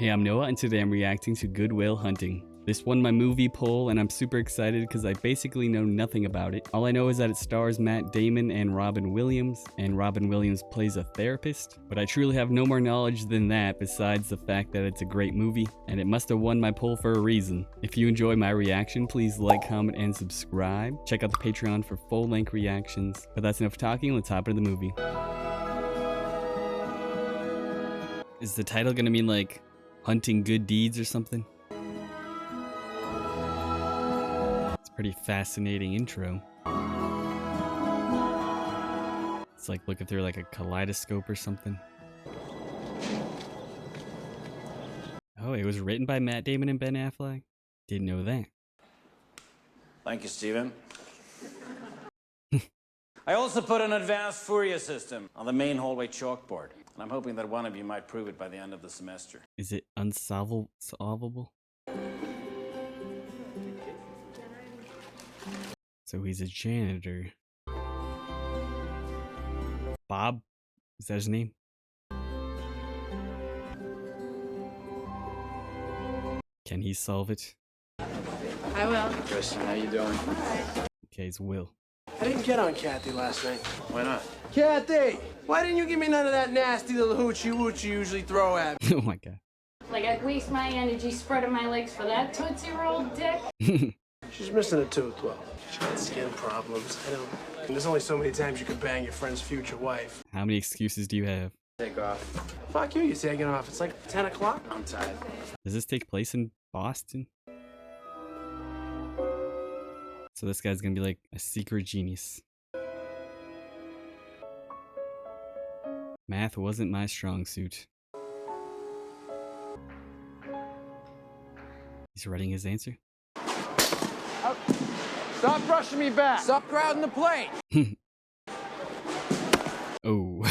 Hey, I'm Noah, and today I'm reacting to Good Will Hunting. This won my movie poll, and I'm super excited because I basically know nothing about it. All I know is that it stars Matt Damon and Robin Williams, and Robin Williams plays a therapist. But I truly have no more knowledge than that, besides the fact that it's a great movie, and it must have won my poll for a reason. If you enjoy my reaction, please like, comment, and subscribe. Check out the Patreon for full-length reactions. But that's enough talking, let's hop into the movie. Is the title gonna mean like hunting good deeds or something? It's a pretty fascinating intro. It's like looking through like a kaleidoscope or something. Oh, it was written by Matt Damon and Ben Affleck? Didn't know that. Thank you, Steven. I also put an advanced Fourier system on the main hallway chalkboard, and I'm hoping that one of you might prove it by the end of the semester. Is it unsolvable? So he's a janitor. Bob? Is that his name? Can he solve it? I will. Kristen, how you doing? Okay, it's Will. I didn't get on Kathy last night. Why not? Kathy! Why didn't you give me none of that nasty little hoochie-woochie you usually throw at me? Oh my god. Like I waste my energy spreading my legs for that Tootsie-Roll dick? She's missing a tooth, well. She's got skin problems. I don't... There's only so many times you can bang your friend's future wife. How many excuses do you have? Take off. Fuck you, you're taking off. It's like 10 o'clock. I'm tired. Does this take place in Boston? So this guy's gonna be like a secret genius. Math wasn't my strong suit. He's writing his answer. Stop rushing me back. Stop crowding the plate. Oh,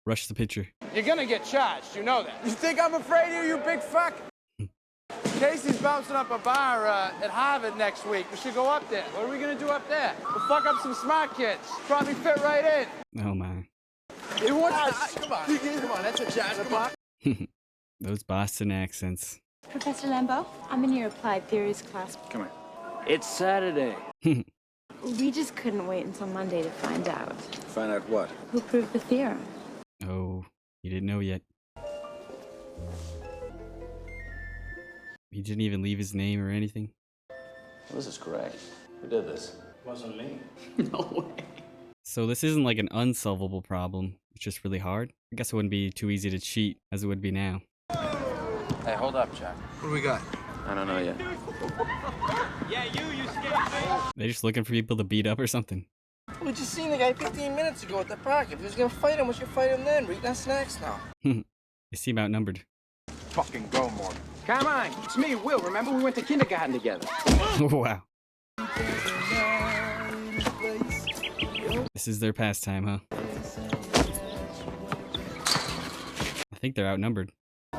rush the pitcher. You're gonna get charged, you know that. You think I'm afraid of you, big fuck? Casey's bouncing up a bar at Harvard next week. We should go up there. What are we gonna do up there? We'll fuck up some smart kids. Probably fit right in. Oh my. It wants come on. Come on, that's a charge. Come on. Those Boston accents. Professor Lambeau, I'm in your applied theories class. Come here. It's Saturday. We just couldn't wait until Monday to find out. Find out what? Who proved the theorem? Oh, you didn't know yet. He didn't even leave his name or anything. This is correct. Who did this? Wasn't me. No way. So this isn't like an unsolvable problem. It's just really hard. I guess it wouldn't be too easy to cheat as it would be now. Hey, hold up, Jack. What do we got? I don't know yet. Yeah, you scared. They're just looking for people to beat up or something. We just seen the guy 15 minutes ago at the park. If he was gonna fight him, we should fight him then. We're eating our snacks now. They seem outnumbered. Fucking go, Morgan. Come on, it's me, Will. Remember we went to kindergarten together. Wow. This is their pastime, huh? I think they're outnumbered. I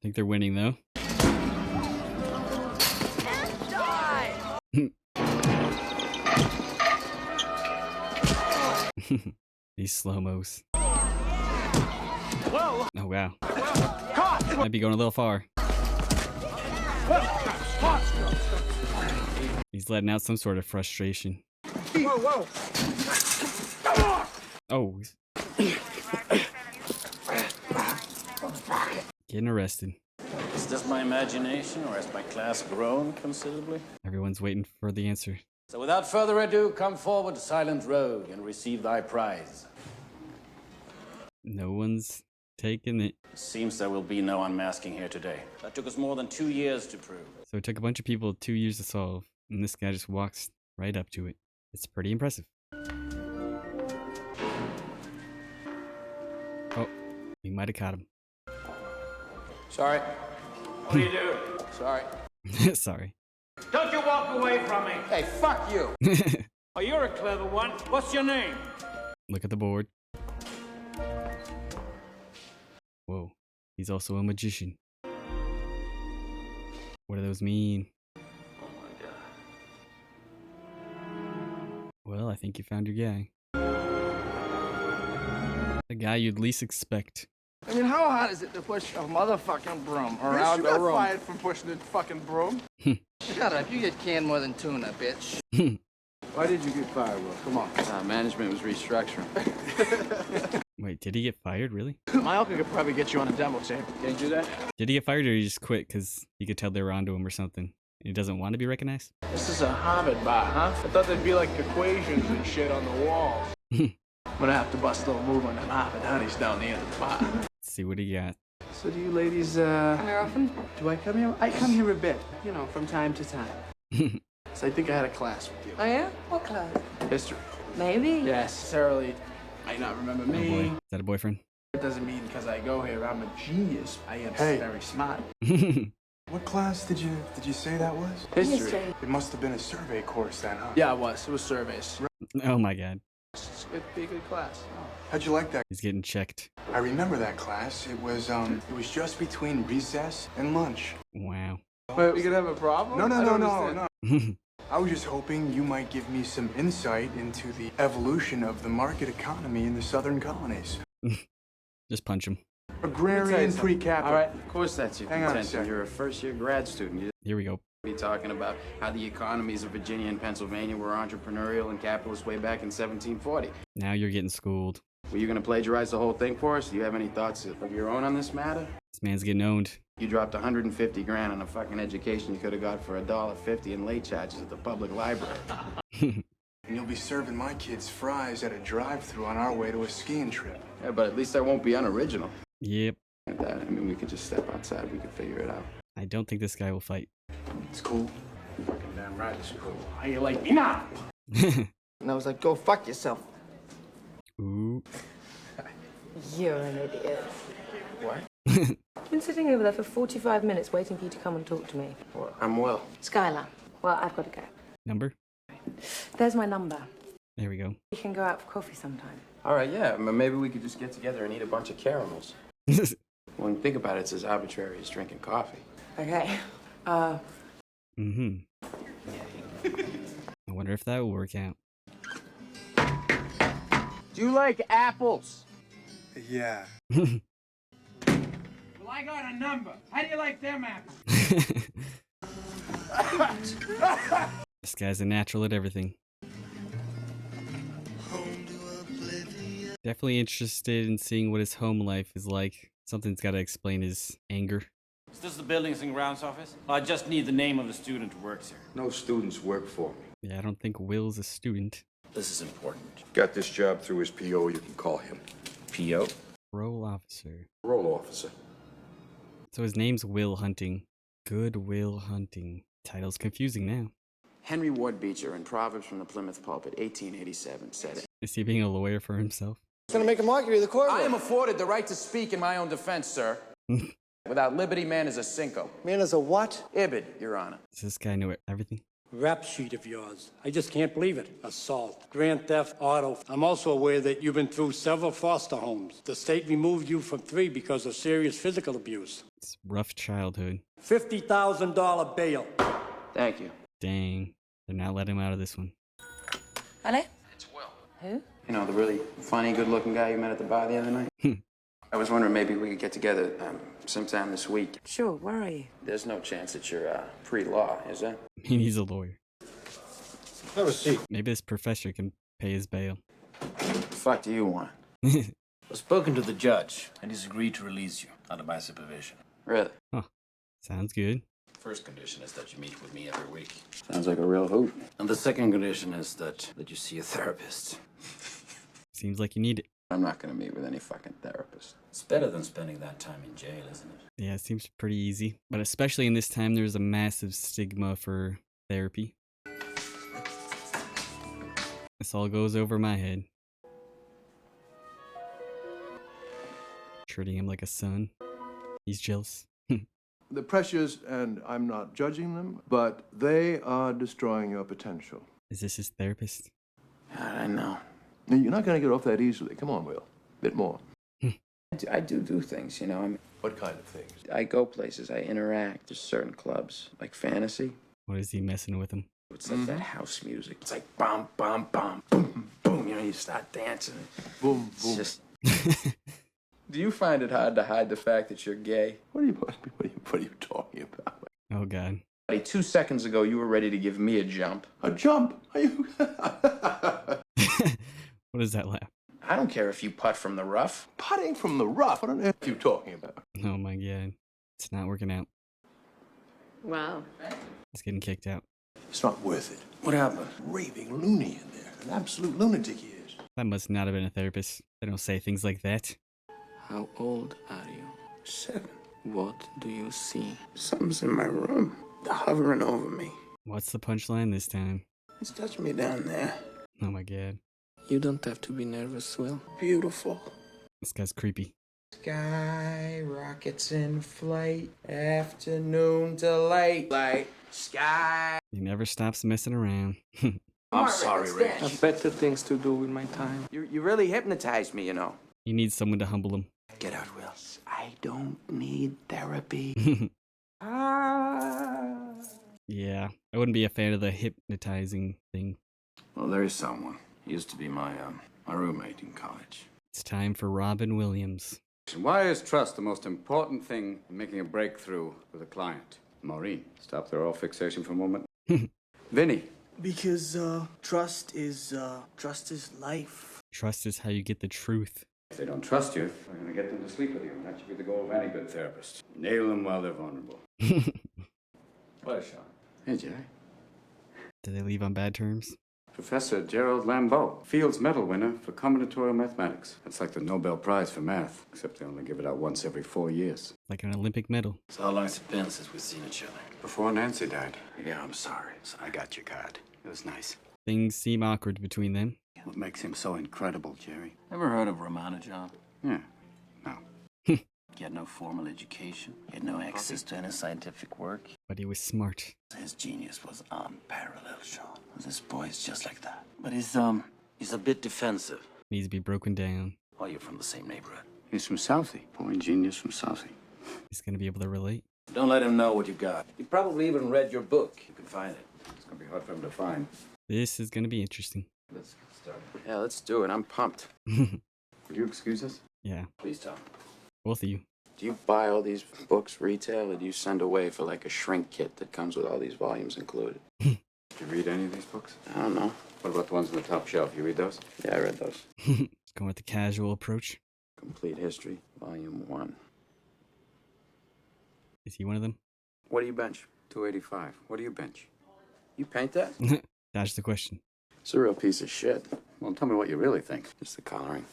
think they're winning, though. These slow-mos. Oh, wow. Might be going a little far. He's letting out some sort of frustration. Whoa. Oh. Getting arrested. Is this my imagination, or has my class grown considerably? Everyone's waiting for the answer. So without further ado, come forward, silent rogue, and receive thy prize. No one's taking it. Seems there will be no unmasking here today. That took us more than 2 years to prove. So it took a bunch of people 2 years to solve, and this guy just walks right up to it. It's pretty impressive. Oh, we might have caught him. Sorry. What do you do? Sorry. Sorry. Don't you walk away from me. Hey, fuck you. Oh, you're a clever one. What's your name? Look at the board. Whoa, he's also a magician. What do those mean? Oh my god. Well, I think you found your guy. The guy you'd least expect. I mean, how hard is it to push a motherfucking broom Bitch, around you the got room? fired from pushing the fucking broom. Shut up, you get canned more than tuna, bitch. Why did you get fired, Will? Come on. Management was restructuring. Wait, did he get fired, really? My uncle could probably get you on a demo tape. Can you do that? Did he get fired or he just quit because he could tell they were onto him or something? And he doesn't want to be recognized? This is a Harvard bar, huh? I thought there'd be like equations and shit on the walls. I'm gonna have to bust a little move on them Harvard honeys down the end of the bar. Let's see what he got. So do you ladies, Come here often? do I come here? I come here a bit, you know, from time to time. So I think I had a class with you. Oh yeah? What class? History. Maybe. Yes, Sarah might not remember Oh boy. me. Is that a boyfriend? It doesn't mean because I go here I'm a genius. I am very smart. What class did you say that was? History. It must have been a survey course then, huh? Yeah, it was. It was surveys. Oh my god. It'd be a good class. How'd you like that? He's getting checked. I remember that class. It was just between recess and lunch. Wow. Wait, we could have a problem? No. I don't understand. I was just hoping you might give me some insight into the evolution of the market economy in the southern colonies. Just punch him. Agrarian pre-capital. All right. Of course that's your Hang on a contention. second. You're a first-year grad student. You'd Here we go. be talking about how the economies of Virginia and Pennsylvania were entrepreneurial and capitalist way back in 1740. Now you're getting schooled. Were you gonna plagiarize the whole thing for us? Do you have any thoughts of your own on this matter? This man's getting owned. You dropped 150 grand on a fucking education you could have got for $1.50 in late charges at the public library. And you'll be serving my kids fries at a drive-thru on our way to a skiing trip. Yeah, but at least I won't be unoriginal. Yep. At that, I mean, we could just step outside. We could figure it out. I don't think this guy will fight. It's cool. Fucking damn right it's cool. How you like me now? And I was like, go fuck yourself. Ooh. You're an idiot. What? I've been sitting over there for 45 minutes waiting for you to come and talk to me. Well, I'm Will. Skylar. Well, I've got to go. Number? There's my number. There we go. We can go out for coffee sometime. All right, yeah. Maybe we could just get together and eat a bunch of caramels. When you think about it, it's as arbitrary as drinking coffee. Okay. Mm-hmm. I wonder if that will work out. Do you like apples? Yeah. Well, I got a number. How do you like them apples? This guy's a natural at everything. Definitely interested in seeing what his home life is like. Something's got to explain his anger. Is this the Buildings and Grounds office? I just need the name of the student who works here. No students work for me. Yeah, I don't think Will's a student. This is important. Got this job through his PO, you can call him. P.O.? Parole officer. Parole officer. So his name's Will Hunting. Good Will Hunting. Title's confusing now. Henry Ward Beecher in Proverbs from the Plymouth Pulpit, 1887, said it. Is he being a lawyer for himself? It's gonna make a mockery of the court. I am afforded the right to speak in my own defense, sir. Without liberty, man is a cinco. Man is a what? Ibid, Your Honor. Does this guy know everything? Rap sheet of yours. I just can't believe it. Assault, grand theft, auto. I'm also aware that you've been through several foster homes. The state removed you from 3 because of serious physical abuse. It's rough childhood. $50,000 bail. Thank you. Dang. They're not letting him out of this one. Hello? It's Will. Who? You know, the really funny, good-looking guy you met at the bar the other night? I was wondering maybe we could get together sometime this week. Sure, where are you? There's no chance that you're pre-law, is there? He needs a lawyer. Have a seat. Maybe this professor can pay his bail. The fuck do you want? I've spoken to the judge, and he's agreed to release you under my supervision. Really? Huh. Sounds good. First condition is that you meet with me every week. Sounds like a real hoot. And the second condition is that you see a therapist. Seems like you need it. I'm not gonna meet with any fucking therapist. It's better than spending that time in jail, isn't it? Yeah, it seems pretty easy. But especially in this time, there's a massive stigma for therapy. This all goes over my head. Treating him like a son. He's jealous. The pressures, and I'm not judging them, but they are destroying your potential. Is this his therapist? I know. You're not going to get off that easily. Come on, Will. Bit more. I do things, you know. I mean, What kind of things? I go places, I interact. There's certain clubs, like Fantasy. What is he messing with him? It's like that house music. It's like bum, bum, bum, boom, boom. You know, you start dancing. Boom, It's boom. just, Do you find it hard to hide the fact that you're gay? What are you talking about? Oh, God. 2 seconds ago, you were ready to give me a jump. A jump? Are you? What is that laugh? I don't care if you putt from the rough. Putting from the rough? What on earth are you talking about? Oh, my God. It's not working out. Wow. It's getting kicked out. It's not worth it. What happened? Raving loony in there. An absolute lunatic he is. That must not have been a therapist. They don't say things like that. How old are you? 7. What do you see? Something's in my room. They're hovering over me. What's the punchline this time? It's touching me down there. Oh, my God. You don't have to be nervous, Will. Beautiful. This guy's creepy. Sky, rockets in flight, afternoon delight, light, sky. He never stops messing around. I'm sorry, Rich. I have better things to do with my time. You really hypnotized me, you know. He needs someone to humble him. Get out, Will. I don't need therapy. Yeah, I wouldn't be a fan of the hypnotizing thing. Well, there is someone. He used to be my roommate in college. It's time for Robin Williams. Why is trust the most important thing in making a breakthrough with a client? Maureen, stop their all fixation for a moment. Vinny. Because trust is life. Trust is how you get the truth. If they don't trust you, we're going to get them to sleep with you. That should be the goal of any good therapist. Nail them while they're vulnerable. What a shot. Hey, Jerry. Did they leave on bad terms? Professor Gerald Lambeau, Fields Medal winner for combinatorial mathematics. That's like the Nobel Prize for math, except they only give it out once every 4 years. Like an Olympic medal. So how long has it been since we've seen each other? Before Nancy died. Yeah, I'm sorry. So I got your card. It was nice. Things seem awkward between them. What makes him so incredible, Jerry? Ever heard of Ramanujan? Yeah. No. He had no formal education. He had no access to any scientific work. But he was smart. His genius was unparalleled, Sean. This boy is just like that. But he's a bit defensive. Needs to be broken down. Oh, you're from the same neighborhood. He's from Southie. Boy genius from Southie. He's gonna be able to relate. Don't let him know what you got. He probably even read your book. You can find it. It's gonna be hard for him to find. This is gonna be interesting. Let's get started. Yeah, let's do it. I'm pumped. Would you excuse us? Yeah, Please, Tom. both of you. Do you buy all these books retail, or do you send away for like a shrink kit that comes with all these volumes included? Did you read any of these books? I don't know. What about the ones on the top shelf? You read those? Yeah, I read those. Going with the casual approach. Complete History, Volume 1. Is he one of them? What do you bench? 285. What do you bench? You paint that? That's the question. It's a real piece of shit. Well, tell me what you really think. Just the coloring.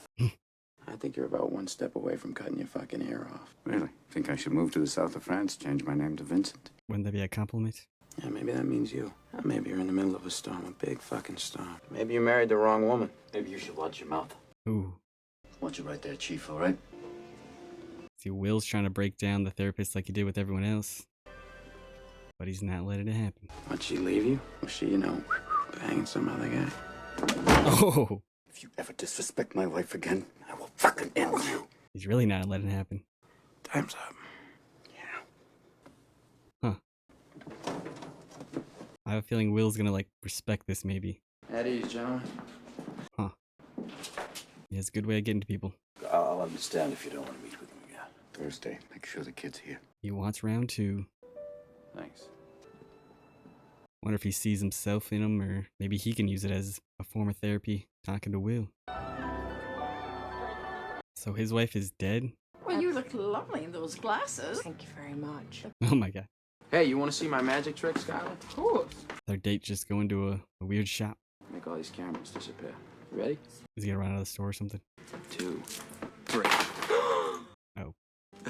I think you're about one step away from cutting your fucking ear off. Really? Think I should move to the south of France, change my name to Vincent? Wouldn't that be a compliment? Yeah, maybe that means you. Maybe you're in the middle of a storm, a big fucking storm. Maybe you married the wrong woman. Maybe you should watch your mouth. Ooh. Watch it right there, Chief, all right? See, Will's trying to break down the therapist like he did with everyone else. But he's not letting it happen. Why'd she leave you? Was she, banging some other guy? Oh! If you ever disrespect my wife again, I will fucking end you. He's really not letting it happen. Time's up. Huh. I have a feeling Will's gonna, respect this maybe. At ease, gentlemen. Huh. He has a good way of getting to people. I'll understand if you don't want to meet with him again. Thursday, make sure the kid's here. He wants round 2. Thanks. Wonder if he sees himself in him, or maybe he can use it as a form of therapy, talking to Will. So his wife is dead? Well, you look lovely in those glasses. Thank you very much. Oh my god. Hey, you want to see my magic trick, Skylar? Of course. Their date just go into a weird shop. Make all these cameras disappear. You ready? Is he gonna run out of the store or something? 2, 3. Oh.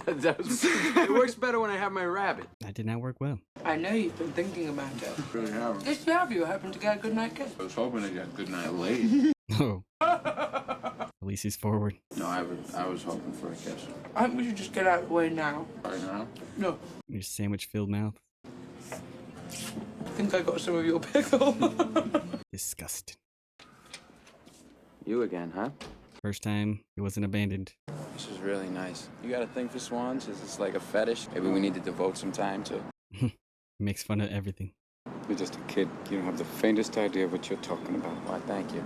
It works better when I have my rabbit. That did not work well. I know you've been thinking about it. Really haven't. Just have you happened to get a good night kiss? I was hoping to get good night late. Oh. At least he's forward. No, I was hoping for a kiss. I think we should just get out of the way now. Right now? No, Your sandwich-filled mouth. I think I got some of your pickle. Disgusting. You again, huh? First time he wasn't abandoned. This is really nice. You got a thing for swans? Is this like a fetish? Maybe we need to devote some time to. He makes fun of everything. You're just a kid. You don't have the faintest idea what you're talking about. Why, thank you.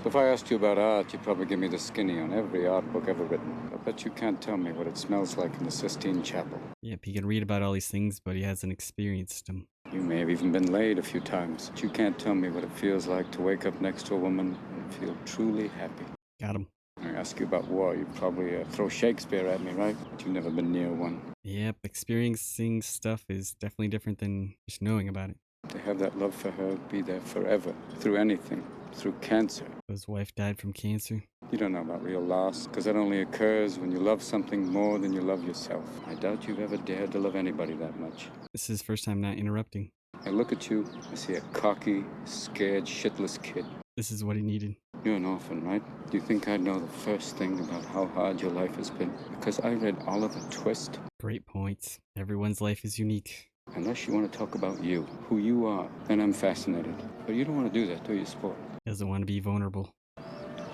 If I asked you about art, you'd probably give me the skinny on every art book ever written. I bet you can't tell me what it smells like in the Sistine Chapel. Yep, he can read about all these things, but he hasn't experienced them. You may have even been laid a few times, but you can't tell me what it feels like to wake up next to a woman and feel truly happy. Got him. I ask you about war, you'd probably throw Shakespeare at me, right? But you've never been near one. Yep, experiencing stuff is definitely different than just knowing about it. To have that love for her be there forever, through anything, through cancer. His wife died from cancer. You don't know about real loss, because that only occurs when you love something more than you love yourself. I doubt you've ever dared to love anybody that much. This is his first time not interrupting. I look at you, I see a cocky, scared, shitless kid. This is what he needed. You're an orphan, right? Do you think I'd know the first thing about how hard your life has been? Because I read Oliver Twist. Great points. Everyone's life is unique. Unless you want to talk about you, who you are, then I'm fascinated. But you don't want to do that, do you, sport? Doesn't want to be vulnerable.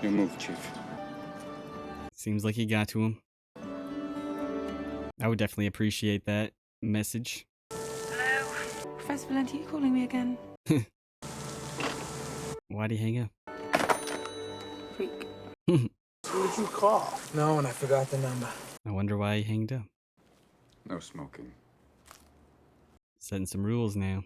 Your move, Chief. Seems like he got to him. I would definitely appreciate that message. Hello? Professor Valenti, you calling me again? Why'd he hang up? Freak. Who did you call? No, and I forgot the number. I wonder why he hanged up. No smoking. Setting some rules now.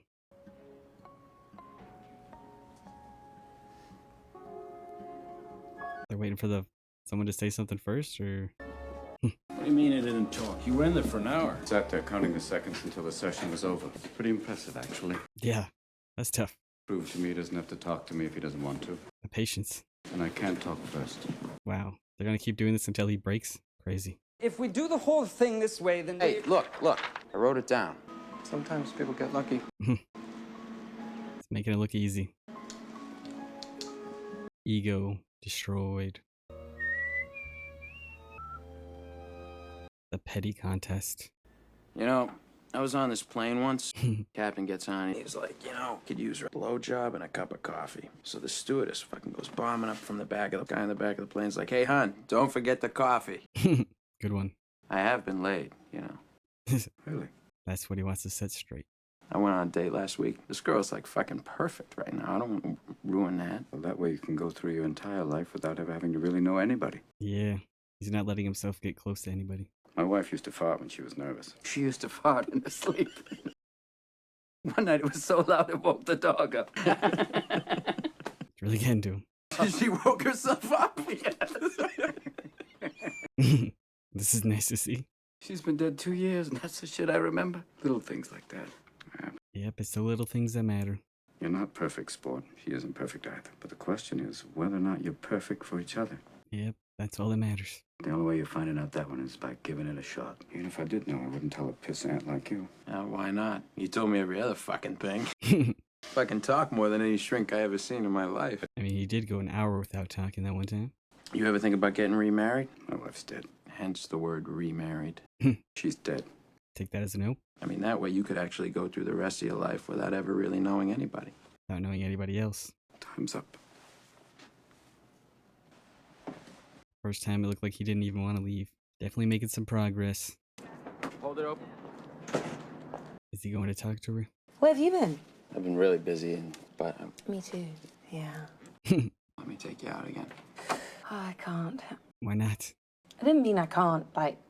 They're waiting for someone to say something first, or... What do you mean it didn't talk? You were in there for an hour. Sat there counting the seconds until the session was over. Pretty impressive, actually. Yeah, that's tough. Proved to me he doesn't have to talk to me if he doesn't want to. The patience. And I can't talk first. Wow. They're gonna keep doing this until he breaks? Crazy. If we do the whole thing this way, then... Hey, look. I wrote it down. Sometimes people get lucky. It's making it look easy. Ego destroyed. The petty contest. You know, I was on this plane once. Captain gets on. He was like, could use a blowjob and a cup of coffee. So the stewardess fucking goes bombing up from the back of the guy in the back of the plane's like, hey, hon, don't forget the coffee. Good one. I have been laid, Really? That's what he wants to set straight. I went on a date last week. This girl's like fucking perfect right now. I don't want to ruin that. Well, that way you can go through your entire life without ever having to really know anybody. Yeah, he's not letting himself get close to anybody. My wife used to fart when she was nervous. She used to fart in her sleep. One night it was so loud it woke the dog up. It's really getting to him. She woke herself up. This is nice to see. She's been dead 2 years, and that's the shit I remember. Little things like that. Yep, it's the little things that matter. You're not perfect, sport. She isn't perfect either. But the question is whether or not you're perfect for each other. Yep, that's all that matters. The only way you're finding out that one is by giving it a shot. Even if I did know, I wouldn't tell a pissant like you. Why not? You told me every other fucking thing. Fucking talk more than any shrink I ever seen in my life. I mean, he did go an hour without talking that one time. You ever think about getting remarried? My wife's dead. Hence the word remarried. She's dead. Take that as a no. I mean, that way you could actually go through the rest of your life without ever really knowing anybody. Without knowing anybody else. Time's up. First time it looked like he didn't even want to leave. Definitely making some progress. Hold it open. Is he going to talk to her? Where have you been? I've been really busy, but... Me too. Yeah. Let me take you out again. Oh, I can't. Why not? I didn't mean I can't,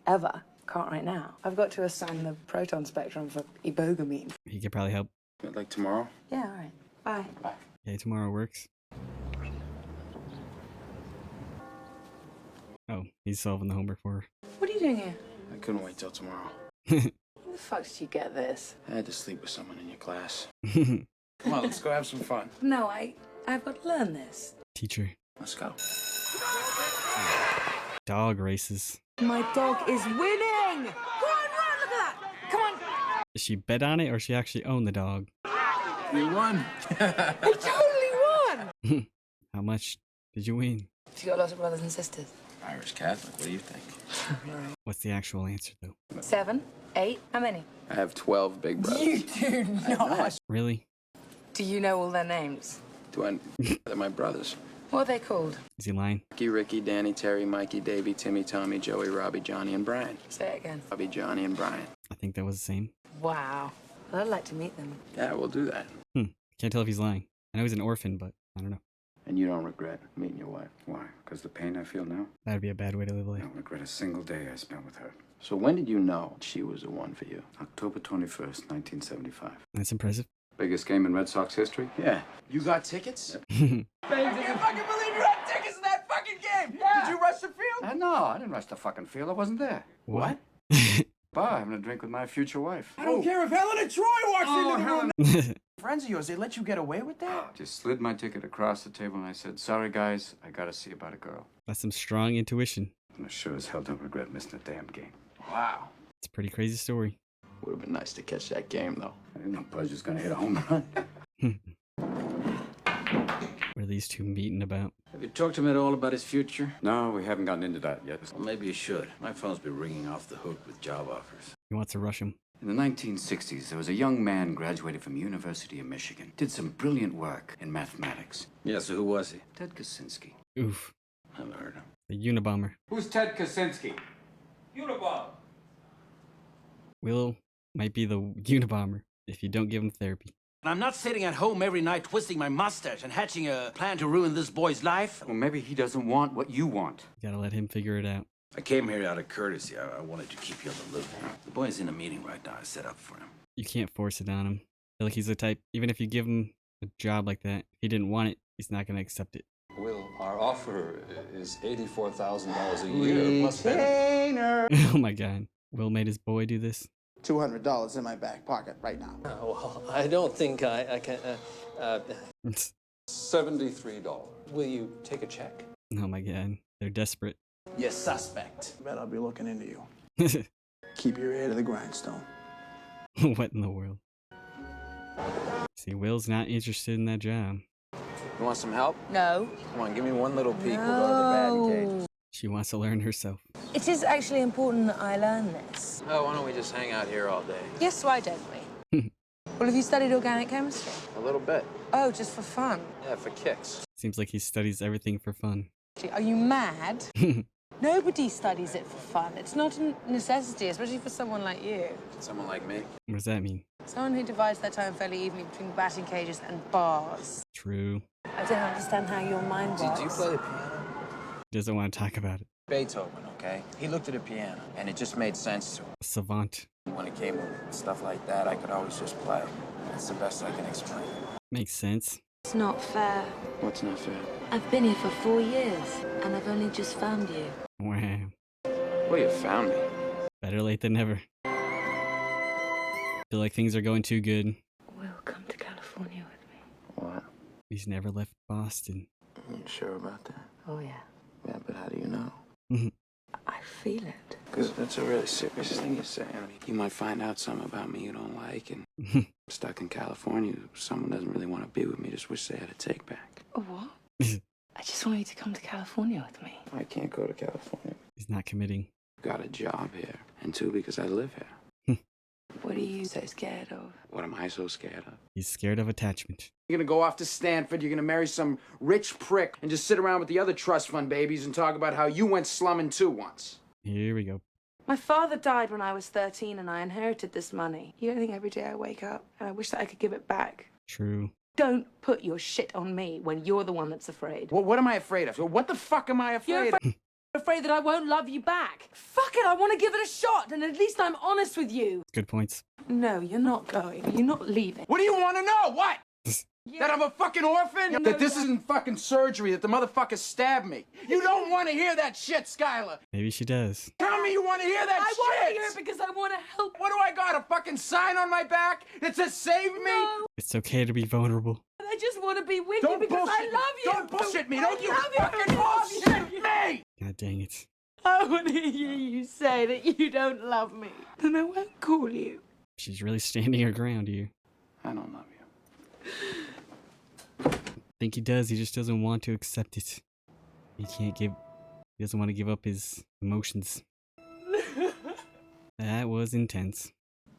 ever. Can't right now. I've got to assign the proton spectrum for ibogamine. He could probably help. Like tomorrow? Yeah, all right. Bye. Bye. Okay, tomorrow works. Oh, he's solving the homework for her. What are you doing here? I couldn't wait till tomorrow. Where the fuck did you get this? I had to sleep with someone in your class. Come on, let's go have some fun. No, I've got to learn this. Teacher. Let's go. Dog races. My dog is winning! Run, look at that! Come on! Did she bet on it or she actually owned the dog? You won. I totally won! How much did you win? Have you got lots of brothers and sisters? Irish Catholic, what do you think? What's the actual answer, though? 7, 8, how many? I have 12 big brothers. You do not. Really? Do you know all their names? They're my brothers. What are they called? Is he lying? Ricky, Danny, Terry, Mikey, Davey, Timmy, Tommy, Joey, Robbie, Johnny, and Brian. Say it again. Robbie, Johnny, and Brian. I think that was the same. Wow. Well, I'd like to meet them. Yeah, we'll do that. Can't tell if he's lying. I know he's an orphan, but I don't know. And you don't regret meeting your wife? Why? Because the pain I feel now? That'd be a bad way to live I life. don't regret a single day I spent with her. So when did you know she was the one for you? October 21st, 1975. That's impressive. Biggest game in Red Sox history? Yeah. You got tickets? I can't fucking believe you had tickets to that fucking game! Yeah. Did you rush the field? No, I didn't rush the fucking field. I wasn't there. What? Bar, having a drink with my future wife. I don't care if Helen and Troy walks into the room. Friends of yours, they let you get away with that? Just slid my ticket across the table and I said, sorry guys, I gotta see about a girl. That's some strong intuition. And I sure as hell don't regret missing a damn game. Wow. It's a pretty crazy story. Would have been nice to catch that game, though. I didn't know Buzz was gonna hit a home run. What are these two meeting about? Have you talked to him at all about his future? No, we haven't gotten into that yet. Well, maybe you should. My phone's been ringing off the hook with job offers. He wants to rush him. In the 1960s, there was a young man graduated from University of Michigan. Did some brilliant work in mathematics. Yeah, so who was he? Ted Kaczynski. Oof. I've heard him. The Unabomber. Who's Ted Kaczynski? Unibomb. Will might be the Unabomber if you don't give him therapy. I'm not sitting at home every night twisting my mustache and hatching a plan to ruin this boy's life. Well, maybe he doesn't want what you want. You gotta let him figure it out. I came here out of courtesy. I wanted to keep you on the loop. The boy's in a meeting right now. I set up for him. You can't force it on him. I feel like he's the type, even if you give him a job like that, if he didn't want it, he's not gonna accept it. Will, our offer is $84,000 a year plus benefits. Oh my god. Will made his boy do this? $200 in my back pocket right now. Well, I don't think I can. $73. Will you take a check? Oh my god. They're desperate. You're suspect. Bet I'll be looking into you. Keep your ear to the grindstone. What in the world? See, Will's not interested in that job. You want some help? No. Come on, give me one little peek. We'll go to the batting cage. She wants to learn herself. It is actually important that I learn this. Oh, why don't we just hang out here all day? Yes, why don't we? Well, have you studied organic chemistry? A little bit. Oh, just for fun? Yeah, for kicks. Seems like he studies everything for fun. Are you mad? Nobody studies it for fun. It's not a necessity, especially for someone like you. Someone like me? What does that mean? Someone who divides their time fairly evenly between batting cages and bars. True. I don't understand how your mind works. Did you play the piano? He doesn't want to talk about it. Beethoven, okay? He looked at a piano, and it just made sense to him. A savant. When it came to stuff like that, I could always just play. That's the best I can explain. Makes sense. It's not fair. What's not fair? I've been here for 4 years, and I've only just found you. Wow. Well, you found me. Better late than never. Feel like things are going too good. Will, come to California with me. What? He's never left Boston. You sure about that? Oh, yeah. Yeah, but how do you know? I feel it. Because that's a really serious thing you're saying. I mean, you might find out something about me you don't like, and I'm stuck in California. Someone doesn't really want to be with me, just wish they had a take back. What? I just want you to come to California with me. I can't go to California. He's not committing. Got a job here, and two, because I live here. What are you so scared of? What am I so scared of? He's scared of attachment. You're gonna go off to Stanford, you're gonna marry some rich prick, and just sit around with the other trust fund babies and talk about how you went slumming too once. Here we go. My father died when I was 13 and I inherited this money. You don't think every day I wake up and I wish that I could give it back? True. Don't put your shit on me when you're the one that's afraid. Well, what am I afraid of? What the fuck am I afraid of? You're afraid that I won't love you back. Fuck it, I want to give it a shot, and at least I'm honest with you. Good points. No, you're not going. You're not leaving. What do you want to know? What? That I'm a fucking orphan? No, that this isn't fucking surgery, that the motherfucker stabbed me. You don't want to hear that shit, Skylar. Maybe she does. Tell me you want to hear that shit. I want to hear it because I want to help. What do I got, a fucking sign on my back that says save me? No. It's okay to be vulnerable. I just want to be with Don't you because bullshit I love you. Don't bullshit me. Don't you love you. fucking bullshit me. God dang it. I want to hear you say that you don't love me. Then I won't call you. She's really standing her ground here. I don't love you. I think he does, he just doesn't want to accept it. He doesn't want to give up his emotions. That was intense.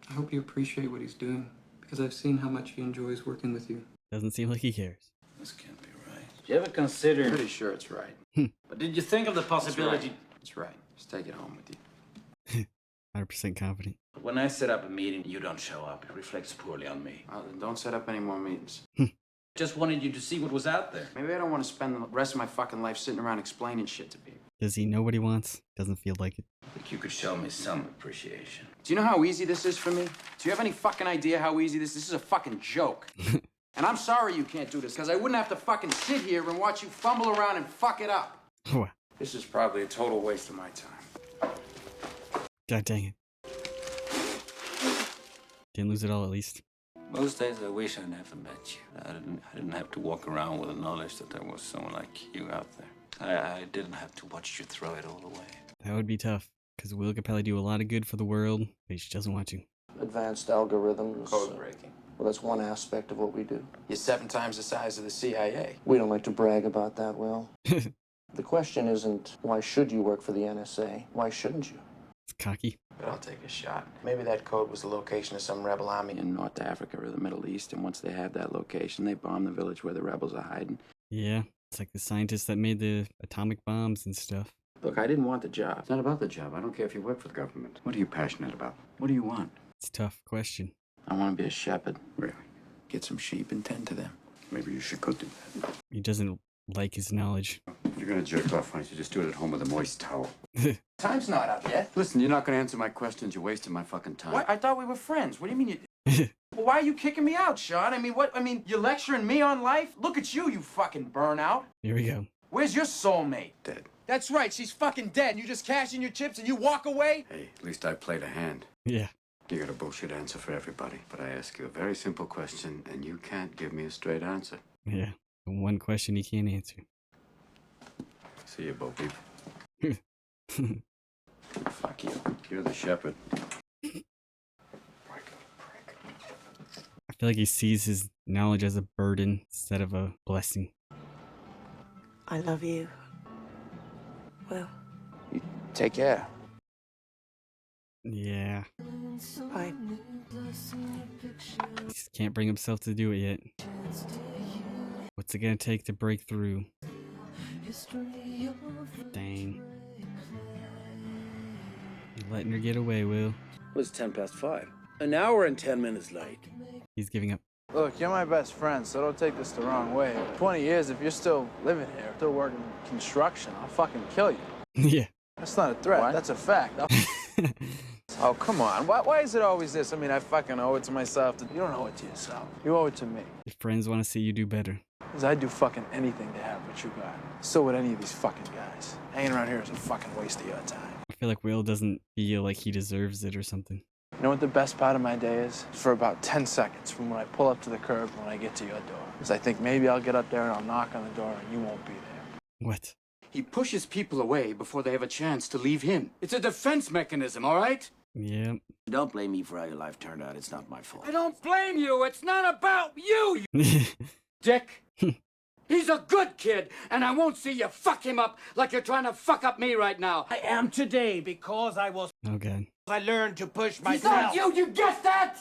I hope you appreciate what he's doing, because I've seen how much he enjoys working with you. Doesn't seem like he cares. This can't be right. Did you ever consider... Pretty sure it's right. But did you think of the possibility... It's right. Just take it home with you. 100% confident. When I set up a meeting, you don't show up. It reflects poorly on me. Well, then don't set up any more meetings. Just wanted you to see what was out there. Maybe I don't want to spend the rest of my fucking life sitting around explaining shit to people. Does he know what he wants? Doesn't feel like it. I think you could show me some appreciation. Do you know how easy this is for me? Do you have any fucking idea how easy this is? This is a fucking joke. And I'm sorry you can't do this, because I wouldn't have to fucking sit here and watch you fumble around and fuck it up. This is probably a total waste of my time. God dang it. Didn't lose it all, at least. Most days I wish I never met you. I didn't have to walk around with the knowledge that there was someone like you out there. I didn't have to watch you throw it all away. That would be tough, because Will could probably do a lot of good for the world, but he just doesn't want to. Advanced algorithms. Code breaking. Well, that's one aspect of what we do. You're 7 times the size of the CIA. We don't like to brag about that, Will. The question isn't, why should you work for the NSA? Why shouldn't you? It's cocky. But I'll take a shot. Maybe that code was the location of some rebel army in North Africa or the Middle East, and once they have that location, they bomb the village where the rebels are hiding. Yeah, it's like the scientists that made the atomic bombs and stuff. Look, I didn't want the job. It's not about the job. I don't care if you work for the government. What are you passionate about? What do you want? It's a tough question. I want to be a shepherd. Really? Get some sheep and tend to them. Maybe you should go do that. He doesn't like his knowledge. If you're gonna jerk off, why don't you just do it at home with a moist towel? Time's not up yet. Listen, you're not gonna answer my questions. You're wasting my fucking time. What? I thought we were friends. What do you mean you... Well, why are you kicking me out, Sean? I mean, what? I mean, you're lecturing me on life? Look at you, you fucking burnout. Here we go. Where's your soulmate? Dead. That's right, she's fucking dead. You just cash in your chips and you walk away? Hey, at least I played a hand. Yeah. You got a bullshit answer for everybody, but I ask you a very simple question, and you can't give me a straight answer. Yeah. The one question he can't answer. See you, Bo Peep. Fuck you. You're the shepherd. I feel like he sees his knowledge as a burden instead of a blessing. I love you. Will. You take care. Yeah. Bye. He just can't bring himself to do it yet. What's it gonna take to break through? Dang. You're letting her get away, Will. It was 5:10. An hour and 10 minutes late. He's giving up. Look, you're my best friend, so don't take this the wrong way. 20 years, if you're still living here, still working construction, I'll fucking kill you. Yeah. That's not a threat, What? that's a fact. Oh, come on. Why is it always this? I mean, I fucking owe it to myself. You don't owe it to yourself. You owe it to me. Your friends want to see you do better. Because I'd do fucking anything to have what you got. So would any of these fucking guys. Hanging around here is a fucking waste of your time. I feel like Will doesn't feel like he deserves it or something. You know what the best part of my day is? It's for about 10 seconds from when I pull up to the curb when I get to your door. Because I think maybe I'll get up there and I'll knock on the door and you won't be there. What? He pushes people away before they have a chance to leave him. It's a defense mechanism, all right? Yeah. Don't blame me for how your life turned out. It's not my fault. I don't blame you. It's not about you, you dick. He's a good kid, and I won't see you fuck him up like you're trying to fuck up me right now. I am today because I learned to push He's myself. not you. You get that?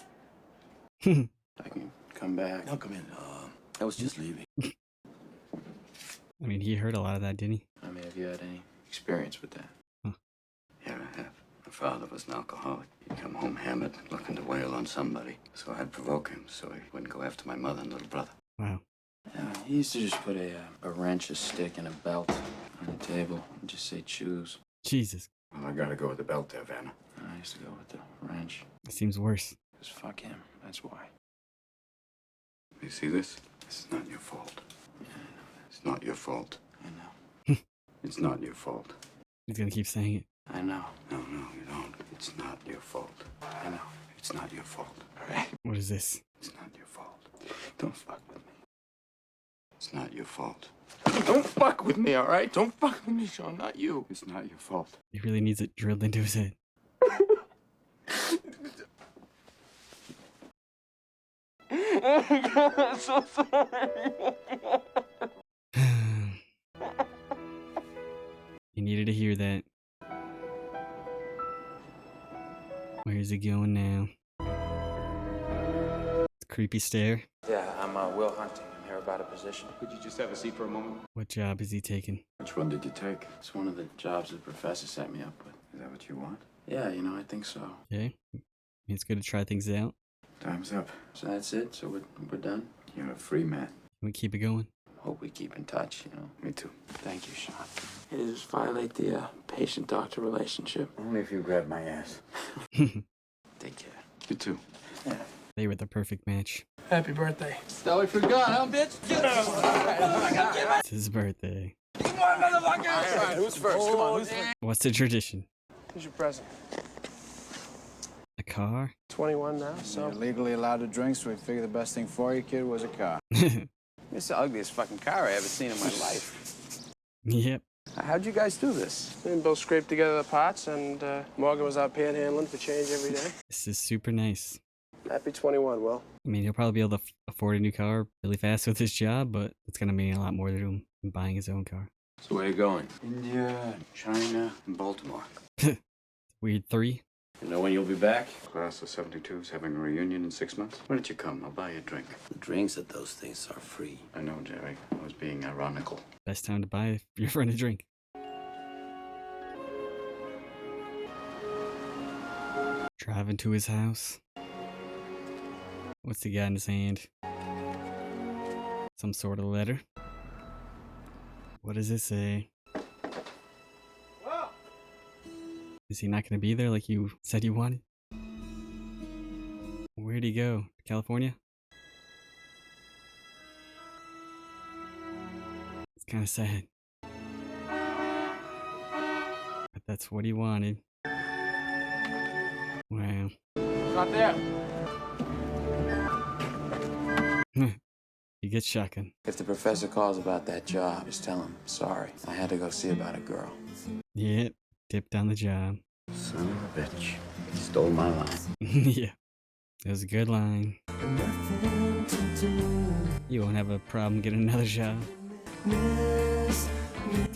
I can come back. Now come in. I was just leaving. I mean, he heard a lot of that, didn't he? I mean, have you had any experience with that? Yeah, I have. My father was an alcoholic. He'd come home hammered, looking to wail on somebody. So I'd provoke him so he wouldn't go after my mother and little brother. Wow. He used to just put a wrench, a stick, and a belt on the table and just say choose. Jesus. Well, I gotta go with the belt there, Vanna. I used to go with the wrench. It seems worse. Because fuck him. That's why. You see this? This is not your fault. Yeah, I know that. It's not your fault. I know. It's not your fault. He's gonna keep saying it. I know. No, you don't. It's not your fault. I know. It's not your fault. All right? What is this? It's not your fault. Don't fuck with me. It's not your fault. Don't fuck with me, all right? Don't fuck with me, Sean. Not you. It's not your fault. He really needs it drilled into his head. Oh my God, I'm so sorry. He needed to hear that. Where's he going now? Creepy stare. Yeah, I'm Will Hunting. I'm here about a position. Could you just have a seat for a moment? What job is he taking? Which one did you take? It's one of the jobs the professor set me up with. Is that what you want? Yeah, you know, I think so. Okay. It's good to try things out. Time's up. So that's it? So we're done? You're a free man. We keep it going. Hope we keep in touch, you know. Me too. Thank you, Sean. Hey, does this violate the patient-doctor relationship? Only if you grab my ass. Take care. You too. Yeah. They were the perfect match. Happy birthday. Thought we forgot, huh, bitch? It's his birthday. Come on, motherfucker! All right, who's first? Come on, who's first? What's the tradition? Here's your present. A car? 21 now, so. You're legally allowed to drink, so we figured the best thing for you, kid, was a car. It's the ugliest fucking car I ever seen in my life. Yep. How'd you guys do this? Me and Bill scraped together the parts, and Morgan was out panhandling for change every day. This is super nice. Happy 21, Will. I mean, he'll probably be able to afford a new car really fast with his job, but it's going to mean a lot more to him than buying his own car. So where are you going? India, China, and Baltimore. Weird 3. You know when you'll be back? Class of 72 is having a reunion in 6 months. Why don't you come? I'll buy you a drink. The drinks at those things are free. I know, Jerry. I was being ironical. Best time to buy your friend a drink. Driving to his house. What's he got in his hand? Some sort of letter. What does it say? Is he not going to be there like you said you wanted? Where'd he go? California? It's kind of sad. But that's what he wanted. Wow. It's not there. He gets shotgun. If the professor calls about that job, just tell him, sorry. I had to go see about a girl. Yep. Dipped on the job. Son of a bitch. He stole my line. Yeah. It was a good line. You won't have a problem getting another job. It's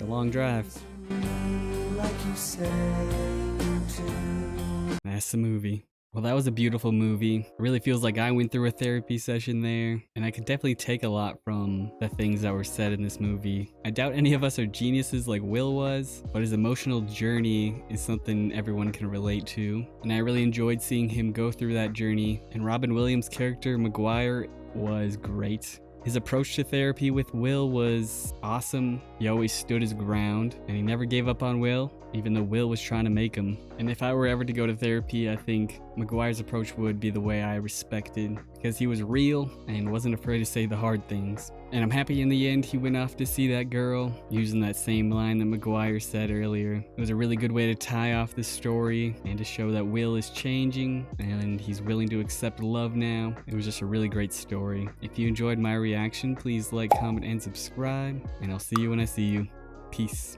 a long drive. That's the movie. Well, that was a beautiful movie. It really feels like I went through a therapy session there, and I could definitely take a lot from the things that were said in this movie. I doubt any of us are geniuses like Will was, but his emotional journey is something everyone can relate to, and I really enjoyed seeing him go through that journey, and Robin Williams' character, Maguire, was great. His approach to therapy with Will was awesome. He always stood his ground, and he never gave up on Will, even though Will was trying to make him. And if I were ever to go to therapy, I think Maguire's approach would be the way I respected, because he was real and wasn't afraid to say the hard things. And I'm happy in the end he went off to see that girl, using that same line that Maguire said earlier. It was a really good way to tie off the story and to show that Will is changing and he's willing to accept love now. It was just a really great story. If you enjoyed my reaction, please like, comment, and subscribe, and I'll see you when I see you. Peace.